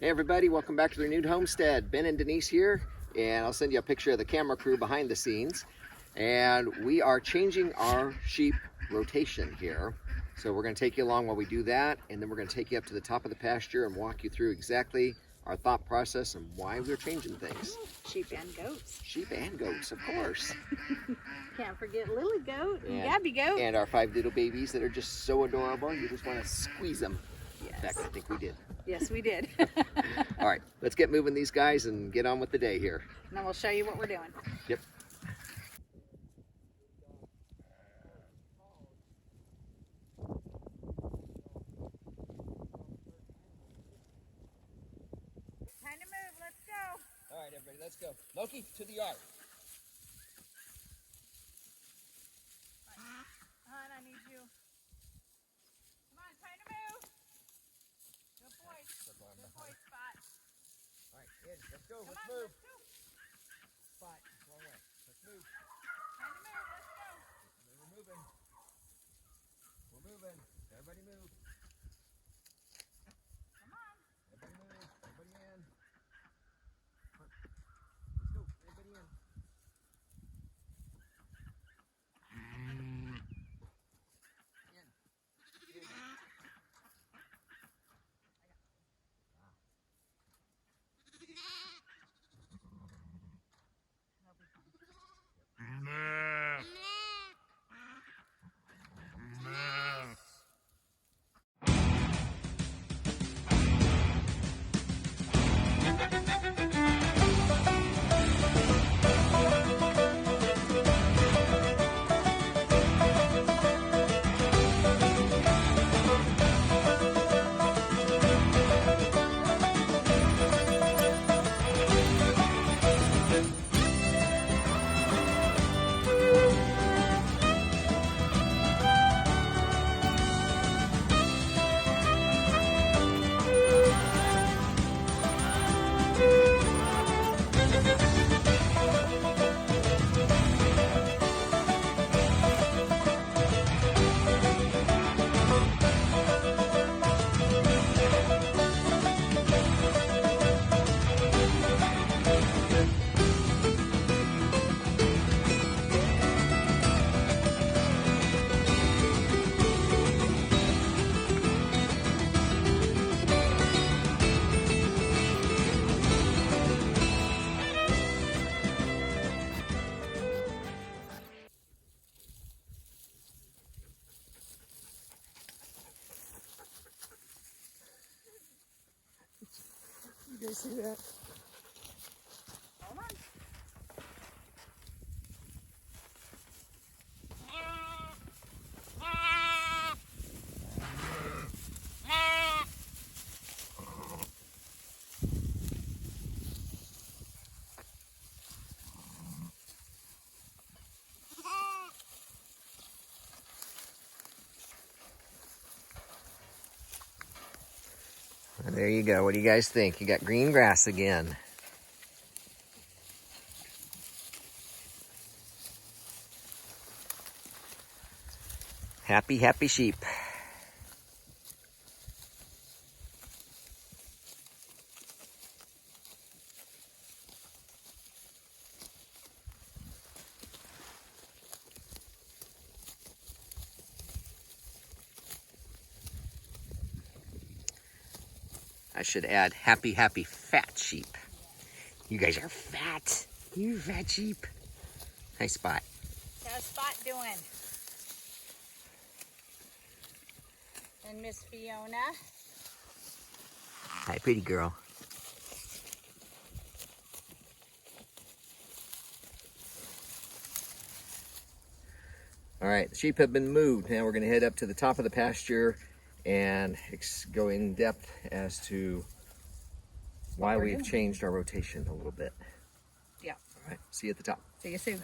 Hey everybody, welcome back to the Renewed Homestead. Ben and Denise here, and I'll send you a picture of the camera crew behind the scenes. And we are changing our sheep rotation here. So we're going to take you along while we do that, and then we're going to take you up to the top of the pasture and walk you through exactly our thought process and why we're changing things. Sheep and goats. Sheep and goats, of course. Can't forget Lily Goat and Gabby Goat. And our 5 little babies that are just so adorable, you just want to squeeze them. Yes. In fact, I think we did. Yes, we did. All right, let's get moving these guys and get on with the day here. And then we'll show you what we're doing. Yep. Time to move, let's go. All right, everybody, let's go. Loki, to the yard. Hon, I need you. Come on, time to move. Good boy. Good boy, Spot. All right, in, let's go, let's Come on, move. let's go. Spot, wrong way. Let's move. Time to move, let's go. We're moving. We're moving. Everybody move. Come on. Everybody move. Everybody in. Let's go. Everybody in. You guys see that? Hold on. There you go. What do you guys think? You got green grass again. Happy, happy sheep. I should add happy, happy fat sheep. You guys are fat. You fat sheep. Nice Spot. How's Spot doing? And Miss Fiona. Hi, pretty girl. All right, the sheep have been moved. Now we're going to head up to the top of the pasture and go in depth as to why we've changed our rotation a little bit. Yeah. All right, see you at the top. See you soon.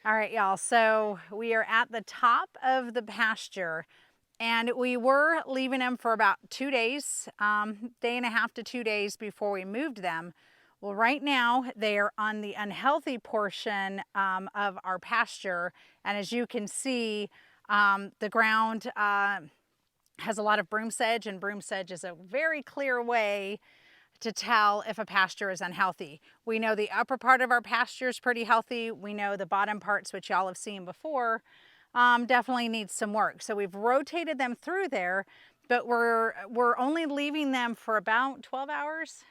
All right, y'all. So we are at the top of the pasture, and we were leaving them for about 2 days, day and a half to 2 days before we moved them. Well, right now they are on the unhealthy portion of our pasture, and as you can see, the ground has a lot of broom sedge, and broom sedge is a very clear way to tell if a pasture is unhealthy. We know the upper part of our pasture is pretty healthy. We know the bottom parts, which y'all have seen before, definitely needs some work. So we've rotated them through there, but we're only leaving them for about 12 hours.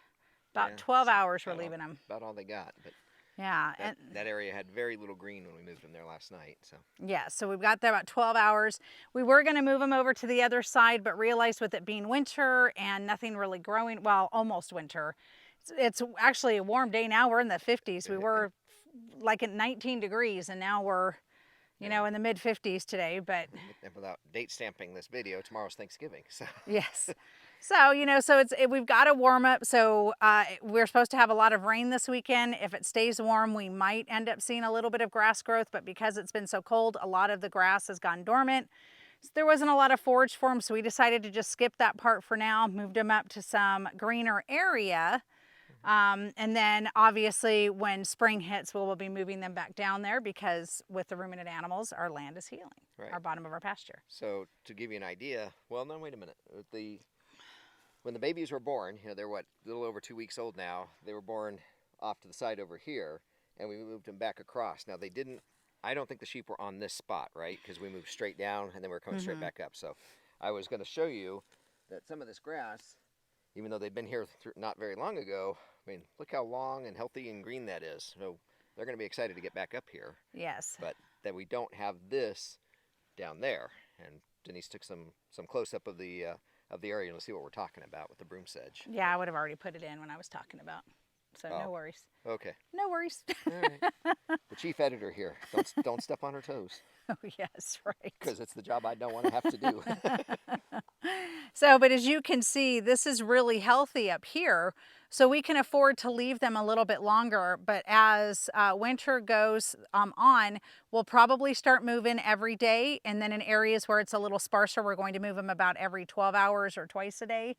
About 12 hours we're leaving them. About all they got. But yeah. That area had very little green when we moved them there last night. So yeah, so we've got there about 12 hours. We were going to move them over to the other side, but realized with it being winter and nothing really growing, well, almost winter. It's actually a warm day now. We're in the 50s. We were like at 19 degrees, and now we're, you know, in the mid 50s today. But and without date stamping this video, tomorrow's Thanksgiving. So yes. So, you know, so we've got to warm up. So we're supposed to have a lot of rain this weekend. If it stays warm, we might end up seeing a little bit of grass growth, but because it's been so cold, a lot of the grass has gone dormant. So there wasn't a lot of forage for them, so we decided to just skip that part for now, moved them up to some greener area. And then obviously when spring hits, we'll be moving them back down there, because with the ruminant animals, our land is healing, our bottom of our pasture. So to give you an idea, well, no, wait a minute. When the babies were born, you know, they're a little over 2 weeks old now. They were born off to the side over here, and we moved them back across. Now I don't think the sheep were on this spot, right? Because we moved straight down and then we're coming straight back up. So I was going to show you that some of this grass, even though they've been here not very long ago, I mean, look how long and healthy and green that is. So they're going to be excited to get back up here. Yes. But that we don't have this down there. And Denise took some close-up of the area, and we'll see what we're talking about with the broom sedge. Yeah, I would have already put it in when I was talking about. So no worries. Okay. No worries. All right. The chief editor here. Don't step on her toes. Oh, yes, right. Because it's the job I don't want to have to do. So, but as you can see, this is really healthy up here. So we can afford to leave them a little bit longer. But as winter goes on, we'll probably start moving every day. And then in areas where it's a little sparser, we're going to move them about every 12 hours or twice a day,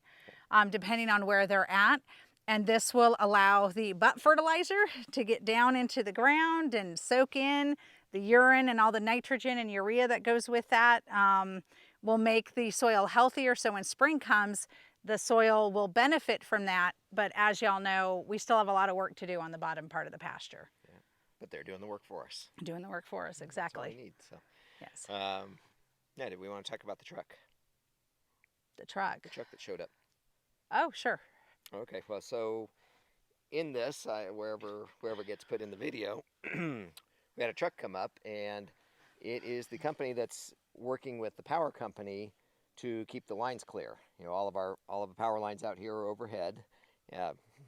depending on where they're at. And this will allow the butt fertilizer to get down into the ground and soak in the urine and all the nitrogen and urea that goes with that. Will make the soil healthier. So when spring comes, the soil will benefit from that. But as y'all know, we still have a lot of work to do on the bottom part of the pasture. Yeah, but they're doing the work for us. Doing the work for us, exactly. That's all we need. So. Yes. Yeah, did we want to talk about the truck? The truck. The truck that showed up. Oh, sure. Okay, well, so in this, wherever gets put in the video, we had a truck come up, and it is the company that's working with the power company to keep the lines clear. You know, all of the power lines out here are overhead,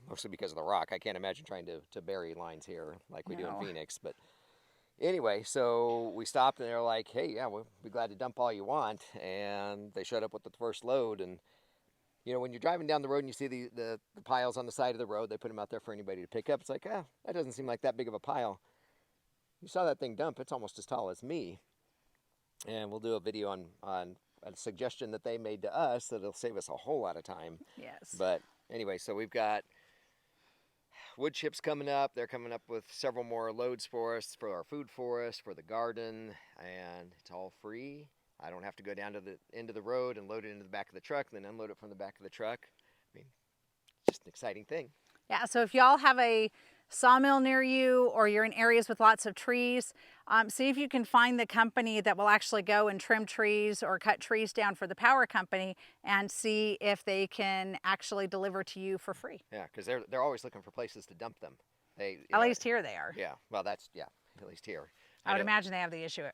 mostly because of the rock. I can't imagine trying to bury lines here like we do in Phoenix. But anyway, so we stopped, and they're like, "Hey, yeah, we'll be glad to dump all you want." And they showed up with the first load, and you know, when you're driving down the road and you see the piles on the side of the road, they put them out there for anybody to pick up. It's like, that doesn't seem like that big of a pile. You saw that thing dump, it's almost as tall as me. And we'll do a video on a suggestion that they made to us that'll save us a whole lot of time. Yes. But anyway, so we've got wood chips coming up. They're coming up with several more loads for us, for our food forest, for the garden, and it's all free. I don't have to go down to the end of the road and load it into the back of the truck, and then unload it from the back of the truck. I mean, it's just an exciting thing. Yeah, so if y'all have a sawmill near you, or you're in areas with lots of trees, see if you can find the company that will actually go and trim trees or cut trees down for the power company, and see if they can actually deliver to you for free. Yeah, because they're always looking for places to dump them. At least here they are. Yeah, well, at least here. I would imagine they have the issue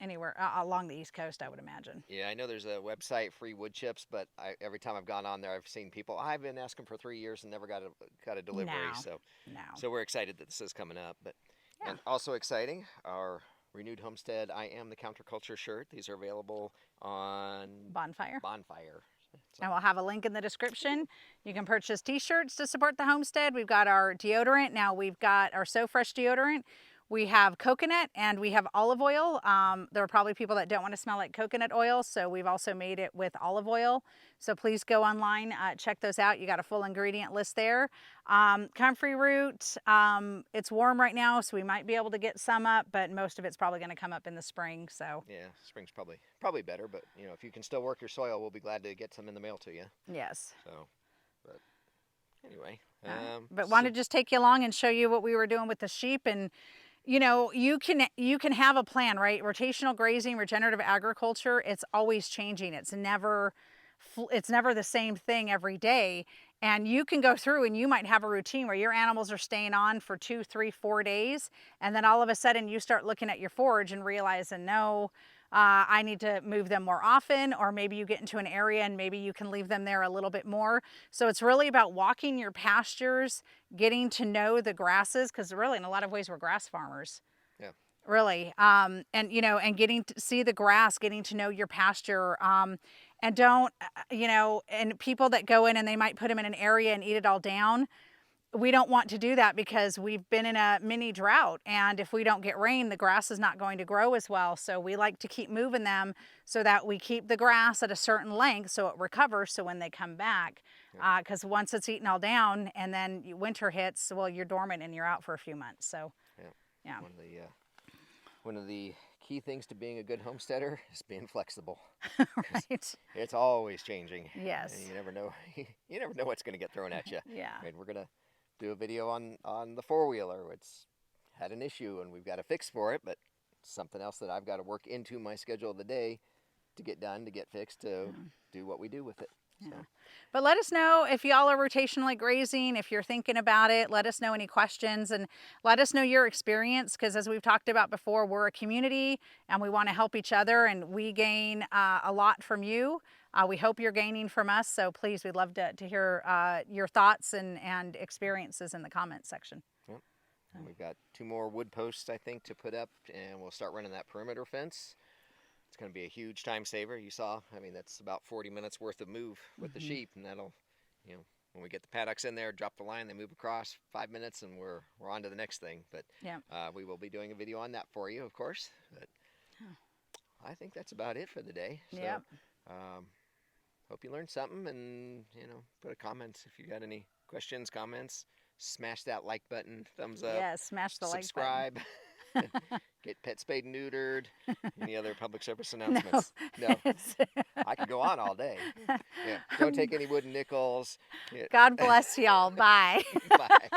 anywhere along the East Coast, I would imagine. Yeah, I know there's a website, Free Wood Chips, but every time I've gone on there, I've seen people, I've been asking for 3 years and never got a delivery. So we're excited that this is coming up. But yeah. And also exciting, our Renewed Homestead I Am the Counterculture shirt. These are available on Bonfire. So. And we'll have a link in the description. You can purchase t-shirts to support the homestead. We've got our deodorant. Now we've got our So Fresh deodorant. We have coconut and we have olive oil. There are probably people that don't want to smell like coconut oil, so we've also made it with olive oil. So please go online, check those out. You got a full ingredient list there. Comfrey root, it's warm right now, so we might be able to get some up, but most of it's probably going to come up in the spring. So Yeah, spring's probably better, but you know, if you can still work your soil, we'll be glad to get some in the mail to you. yes. So, but anyway, But wanted to just take you along and show you what we were doing with the sheep. And you know, you can have a plan, right? Rotational grazing, regenerative agriculture, it's always changing. It's never the same thing every day. And you can go through and you might have a routine where your animals are staying on for 2, 3, 4 days. And then all of a sudden you start looking at your forage and realizing, no, I need to move them more often, or maybe you get into an area and maybe you can leave them there a little bit more. So it's really about walking your pastures, getting to know the grasses, because really in a lot of ways we're grass farmers. Yeah. Really. And you know, and getting to see the grass, getting to know your pasture. And don't, you know, and people that go in and they might put them in an area and eat it all down. We don't want to do that because we've been in a mini drought, and if we don't get rain, the grass is not going to grow as well. So we like to keep moving them so that we keep the grass at a certain length so it recovers, so when they come back, because once it's eaten all down and then winter hits, well, you're dormant and you're out for a few months. So yeah. One of the key things to being a good homesteader is being flexible. Right. It's always changing. Yes. And you never know. You never know what's going to get thrown at you. Yeah. I mean, we're gonna do a video on the four-wheeler. It's had an issue and we've got a fix for it, but something else that I've got to work into my schedule of the day to get done, to get fixed, to do what we do with it. Yeah. So. But let us know if y'all are rotationally grazing, if you're thinking about it. Let us know any questions and let us know your experience, because as we've talked about before, we're a community and we want to help each other, and we gain a lot from you. We hope you're gaining from us. So please, we'd love to hear your thoughts and experiences in the comments section. Yep. And we've got 2 more wood posts, I think, to put up, and we'll start running that perimeter fence. It's going to be a huge time saver. You saw, I mean, that's about 40 minutes worth of move with the sheep, and that'll, you know, when we get the paddocks in there, drop the line, they move across 5 minutes, and we're on to the next thing. But we will be doing a video on that for you, of course. But I think that's about it for the day. So, hope you learned something, and you know, put a comment if you got any questions, comments. Smash that like button, thumbs up. Yeah, smash the subscribe. like button. Get pet spayed and neutered. Any other public service announcements? No. I could go on all day. Yeah. Don't take any wooden nickels. God bless y'all. Bye. Bye.